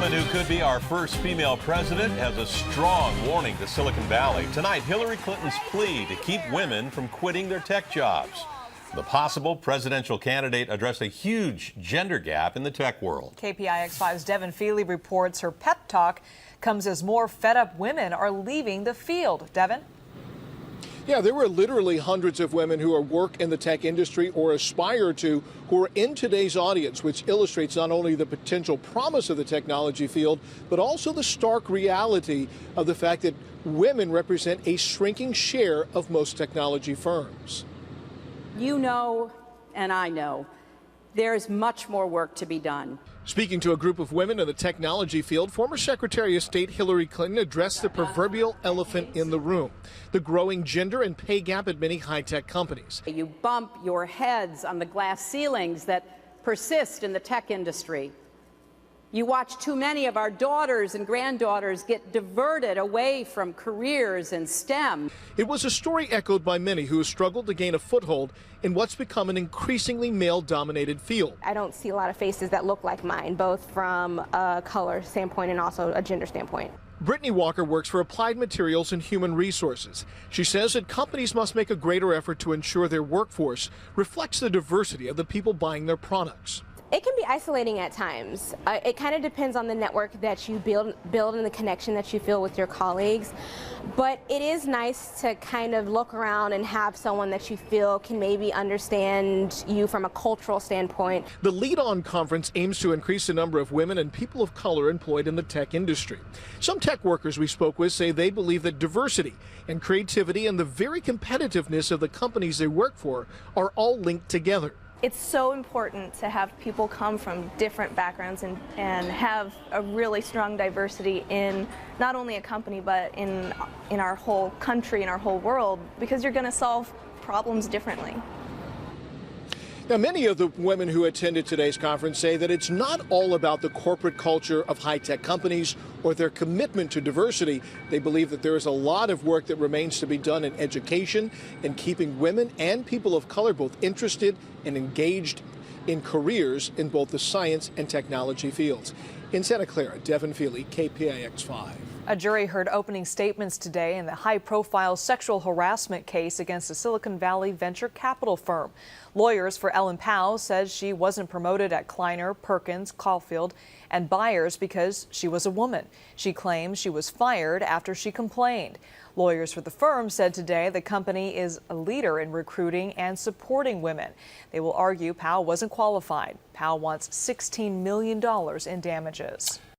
woman who could be our first female president has a strong warning to Silicon Valley. Tonight, Hilary Clinton's plea to keep women from quitting their tech jobs. The possible presidential candidate addressed a huge gender gap in the tech world. KPIX5's Devin Fehely reports her pep talk comes as more fed-up women are leaving the field. Devin? Yeah, there were literally hundreds of women who work in the tech industry or aspire to who are in today's audience, which illustrates not only the potential promise of the technology field, but also the stark reality of the fact that women represent a shrinking share of most technology firms. You know, and I know, there's much more work to be done. Speaking to a group of women in the technology field, former Secretary of State Hilary Clinton addressed the proverbial elephant in the room, the growing gender and pay gap at many high-tech companies. You bump your heads on the glass ceilings that persist in the tech industry. You watch too many of our daughters and granddaughters get diverted away from careers in STEM. It was a story echoed by many who have struggled to gain a foothold in what's become an increasingly male-dominated field. I don't see a lot of faces that look like mine, both from a color standpoint and also a gender standpoint. Brittany Walker works for Applied Materials and Human Resources. She says that companies must make a greater effort to ensure their workforce reflects the diversity of the people buying their products. It can be isolating at times. It kind of depends on the network that you build and the connection that you feel with your colleagues. But it is nice to kind of look around and have someone that you feel can maybe understand you from a cultural standpoint. The Lead On conference aims to increase the number of women and people of color employed in the tech industry. Some tech workers we spoke with say they believe that diversity and creativity and the very competitiveness of the companies they work for are all linked together. It's so important to have people come from different backgrounds and have a really strong diversity in not only a company but in our whole country, in our whole world, because you're going to solve problems differently. Now, many of the women who attended today's conference say that it's not all about the corporate culture of high-tech companies or their commitment to diversity. They believe that there is a lot of work that remains to be done in education and keeping women and people of color both interested and engaged in careers in both the science and technology fields. In Santa Clara, Devin Fehely, KPIX5. A jury heard opening statements today in the high-profile sexual harassment case against a Silicon Valley venture capital firm. Lawyers for Ellen Powell says she wasn't promoted at Kleiner, Perkins, Caulfield, and Byers because she was a woman. She claims she was fired after she complained. Lawyers for the firm said today the company is a leader in recruiting and supporting women. They will argue Powell wasn't qualified. Powell wants $16 million in damages.